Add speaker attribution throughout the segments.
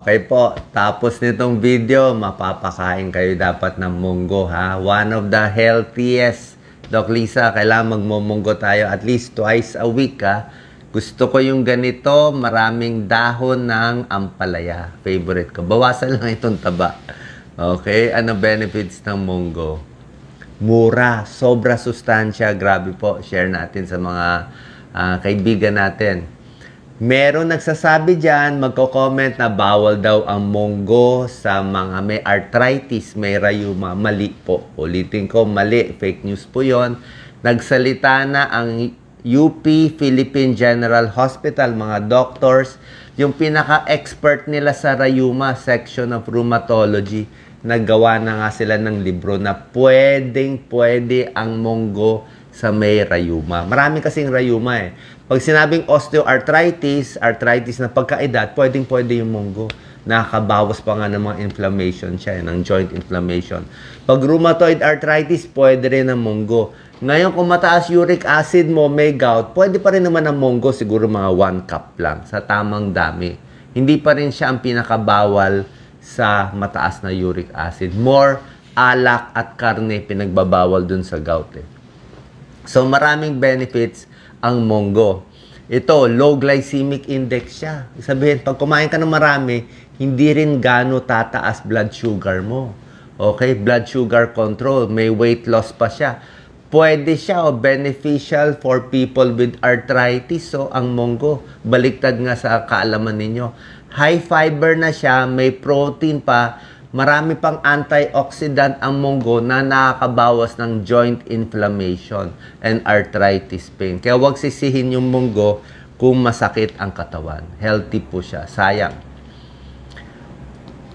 Speaker 1: Okay po, tapos nitong video, mapapakain kayo dapat ng munggo ha. One of the healthiest. Doc Lisa, kailangan magmumunggo tayo at least twice a week ha. Gusto ko yung ganito, maraming dahon ng ampalaya. Favorite ko. Bawasan lang itong taba. Okay, ano benefits ng munggo? Mura, sobra sustansya. Grabe po, share natin sa mga kaibigan natin. Meron nagsasabi dyan, magko-comment na bawal daw ang munggo sa mga may arthritis, may rayuma. Mali po. Ulitin ko, mali. Fake news po yon. Nagsalita na ang UP Philippine General Hospital, mga doctors, yung pinaka-expert nila sa rayuma, section of rheumatology. Naggawa na nga sila ng libro na pwede ang munggo sa may rayuma. Marami kasing rayuma eh. Pag sinabing osteoarthritis, arthritis na pagkaedad, pwede yung munggo. Nakakabawas pa nga ng mga inflammation siya, ng joint inflammation. Pag rheumatoid arthritis, pwede rin ang munggo. Ngayon, kung mataas uric acid mo, may gout, pwede pa rin naman ang munggo, siguro mga 1 cup lang, sa tamang dami. Hindi pa rin siya ang pinakabawal sa mataas na uric acid. More alak at karne pinagbabawal dun sa gout eh. So, maraming benefits ang munggo. Ito, low glycemic index siya. Sabihin, pag kumain ka ng marami, hindi rin gano tataas blood sugar mo. Okay? Blood sugar control. May weight loss pa siya. Pwede siya beneficial for people with arthritis. So, ang munggo, baliktad nga sa kaalaman ninyo. High fiber na siya, may protein pa, marami pang antioxidant ang munggo na nakakabawas ng joint inflammation and arthritis pain. Kaya huwag sisihin yung munggo kung masakit ang katawan. Healthy po siya. Sayang.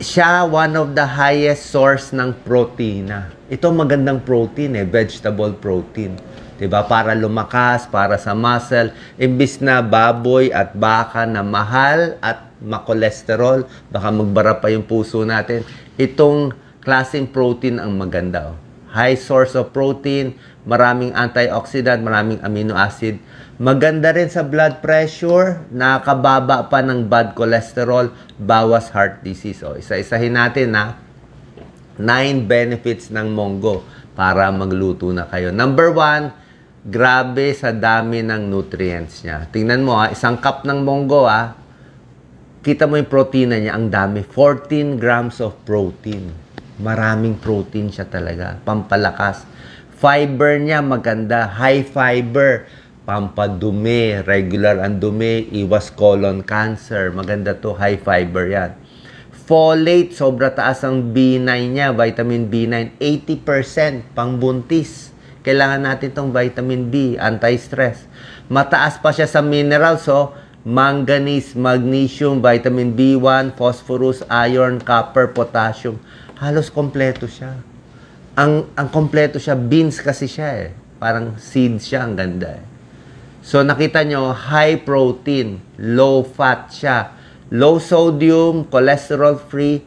Speaker 1: Siya one of the highest source ng protina. Ito magandang protein vegetable protein. 'Di ba? Para lumakas, para sa muscle, imbis na baboy at baka na mahal at makolesterol, baka magbara pa yung puso natin. Itong klaseng protein ang maganda. High source of protein, maraming antioxidant, maraming amino acid. Maganda rin sa blood pressure, nakababa pa ng bad cholesterol, bawas heart disease. Isa-isahin natin 9 benefits ng munggo para magluto na kayo. Number 1, grabe sa dami ng nutrients niya. Tingnan mo isang cup ng munggo kita mo yung protein niya, ang dami. 14 grams of protein. Maraming protein siya talaga. Pampalakas. Fiber niya maganda. High fiber. Pampadumi. Regular ang dumi. Iwas colon cancer. Maganda to. High fiber yan. Folate. Sobra taas ang B9 niya. Vitamin B9. 80% pangbuntis. Kailangan natin tong vitamin B. Anti-stress. Mataas pa siya sa minerals. Manganese, magnesium, vitamin B1, phosphorus, iron, copper, potassium. Halos kompleto siya. Ang kompleto siya, beans kasi siya Parang seeds siya, ang ganda So nakita nyo, high protein, low fat siya. Low sodium, cholesterol free,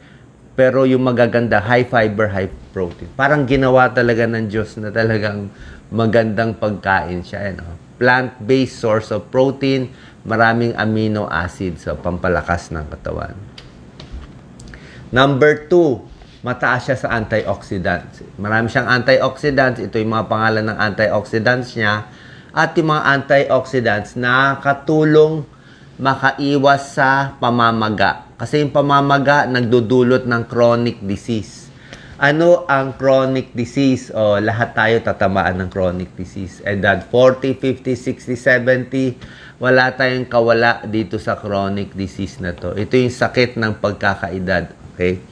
Speaker 1: pero yung magaganda, high fiber, high protein. Parang ginawa talaga ng Diyos na talagang magandang pagkain siya. Plant-based source of protein, maraming amino acids pampalakas ng katawan. Number 2, mataas siya sa antioxidants. Marami siyang antioxidants. Ito yung mga pangalan ng antioxidants niya. At yung mga antioxidants nakakatulong makaiwas sa pamamaga. Kasi yung pamamaga nagdudulot ng chronic disease. Ano ang chronic disease? Lahat tayo tatamaan ng chronic disease. Edad 40, 50, 60, 70, wala tayong kawala dito sa chronic disease na to. Ito yung sakit ng pagkakaedad. Okay?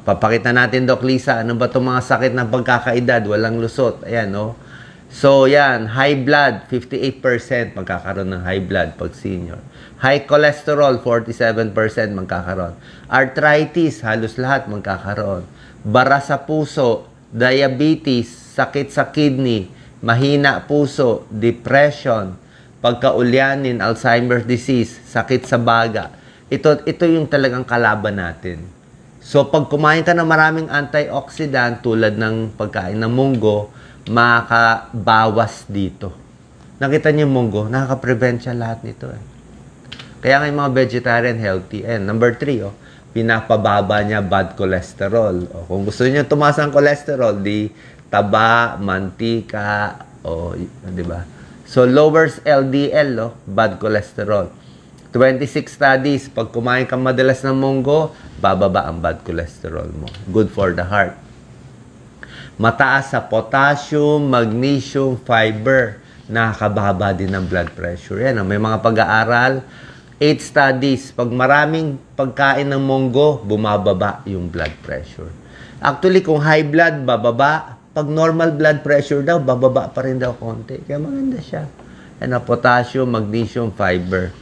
Speaker 1: Papakita natin, Doc Lisa, ano ba itong mga sakit ng pagkakaedad? Walang lusot. Ayan, So, yan. High blood, 58% magkakaroon ng high blood pag senior. High cholesterol, 47% magkakaroon. Arthritis, halos lahat magkakaroon. Bara sa puso, diabetes, sakit sa kidney, mahina puso, depression, pagkaulyanin, Alzheimer's disease, sakit sa baga. Ito yung talagang kalaban natin. So, pag kumain ka ng maraming antioxidant tulad ng pagkain ng munggo, makakabawas dito. Nakita niyo yung munggo, nakaka-prevent siya lahat nito Kaya nga yung mga vegetarian healthy. And number 3, pinapababa niya bad cholesterol. Kung gusto niyo tumaas ang cholesterol, di taba, mantika, di ba? So, lowers LDL, bad cholesterol. 26 studies, pag kumain ka madalas ng munggo, bababa ang bad cholesterol mo. Good for the heart. Mataas sa potassium, magnesium, fiber. Nakakababa din ng blood pressure. Yan, may mga pag-aaral. 8 studies. Pag maraming pagkain ng munggo, bumababa yung blood pressure. Actually, kung high blood, bababa. Pag normal blood pressure daw, bababa pa rin daw konti. Kaya maganda siya. Yan, potassium, magnesium, fiber.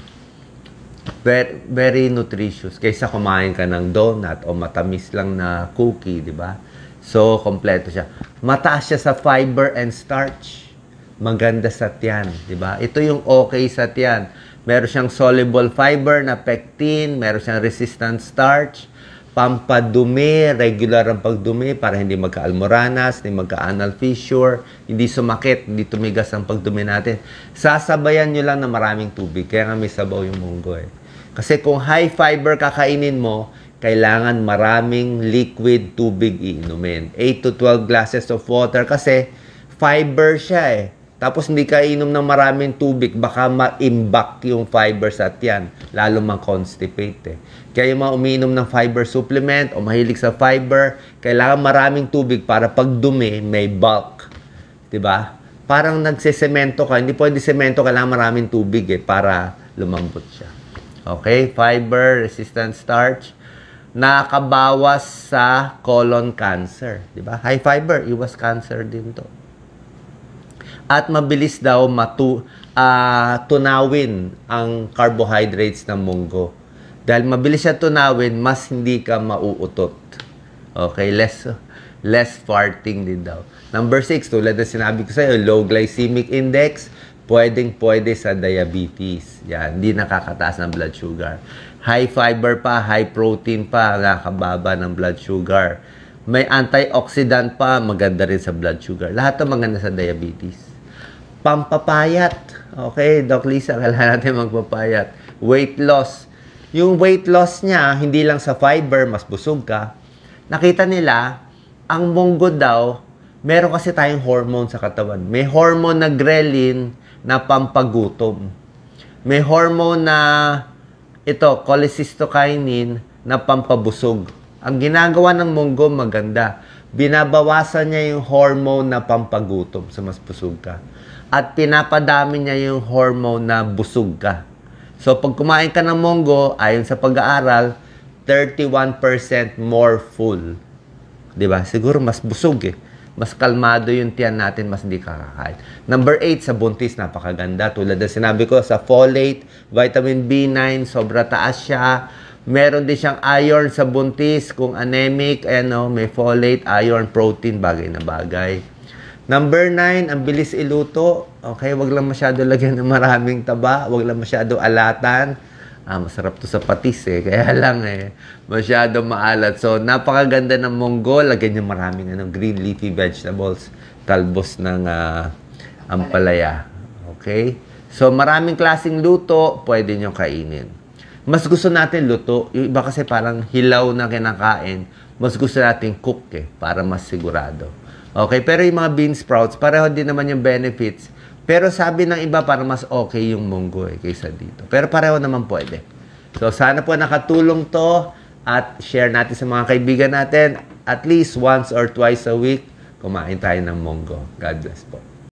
Speaker 1: Very, very nutritious. Kaysa kumain ka ng donut o matamis lang na cookie, di ba? So, kompleto siya. Mataas siya sa fiber and starch. Maganda sa tiyan, di ba? Ito yung okay sa tiyan. Meron siyang soluble fiber na pectin, meron siyang resistant starch, pampadumi, regular ang pagdumi para hindi magka-almoranas, hindi magka-anal fissure, hindi sumakit, hindi tumigas ang pagdumi natin. Sasabayan nyo lang na maraming tubig. Kaya nga may sabaw yung munggo eh. Kasi kung high fiber kakainin mo, kailangan maraming liquid tubig iinumin. 8 to 12 glasses of water kasi fiber siya eh. Tapos hindi ka inom ng maraming tubig, baka ma-imbak yung fiber sa tiyan, lalo ma-constipate eh. Kaya yung mga umiinom ng fiber supplement o mahilig sa fiber, kailangan maraming tubig para pag dumi, may bulk. Diba? Parang nagsesemento ka, hindi pwede semento, kailangan maraming tubig eh, para lumambot siya. Okay? Fiber, resistant starch, nakabawas sa colon cancer. Diba? High fiber, iwas cancer din to. At mabilis daw tunawin ang carbohydrates ng munggo. Dahil mabilis siya tunawin, mas hindi ka mauutot. Okay? Less farting din daw. Number 6, tulad na sinabi ko sa'yo, low glycemic index, pwede sa diabetes. Yan, hindi nakakataas ng blood sugar. High fiber pa, high protein pa, nakakababa ng blood sugar. May antioxidant pa, maganda rin sa blood sugar. Lahat ito maganda sa diabetes. Pampapayat. Okay, Doc Lisa, kailangan natin magpapayat. Weight loss. Yung weight loss niya, hindi lang sa fiber, mas busog ka. Nakita nila, ang munggo daw, meron kasi tayong hormone sa katawan. May hormone na ghrelin na pampagutom. May hormone na cholecystokinin na pampabusog. Ang ginagawa ng munggo maganda. Binabawasan niya yung hormone na pampagutom sa mas busog ka. At pinapadami niya yung hormone na busog ka. So, pag kumain ka ng munggo, ayon sa pag-aaral, 31% more full. Diba? Siguro mas busog eh. Mas kalmado yung tiyan natin, mas hindi kakakain. Number 8, sa buntis, napakaganda. Tulad na sinabi ko, sa folate, vitamin B9, sobra taas siya. Meron din siyang iron sa buntis. Kung anemic, may folate, iron, protein, bagay na bagay. Number 9, ang bilis iluto. Okay, wag lang masyado lagyan ng maraming taba. Wag lang masyado alatan. Masarap to sa patis eh. Kaya lang masyado maalat. So, napakaganda ng munggo. Lagyan niyo maraming green leafy vegetables. Talbos ng ampalaya. Okay? So, maraming klaseng luto, pwede niyo kainin. Mas gusto natin luto. Yung iba kasi parang hilaw na kinakain. Mas gusto natin cook para mas sigurado. Okay? Pero yung mga bean sprouts, pareho din naman yung benefits. Pero sabi ng iba, parang mas okay yung munggo kaysa dito. Pero pareho naman pwede. So, sana po nakatulong to at share natin sa mga kaibigan natin. At least once or twice a week, kumain tayo ng munggo. God bless po.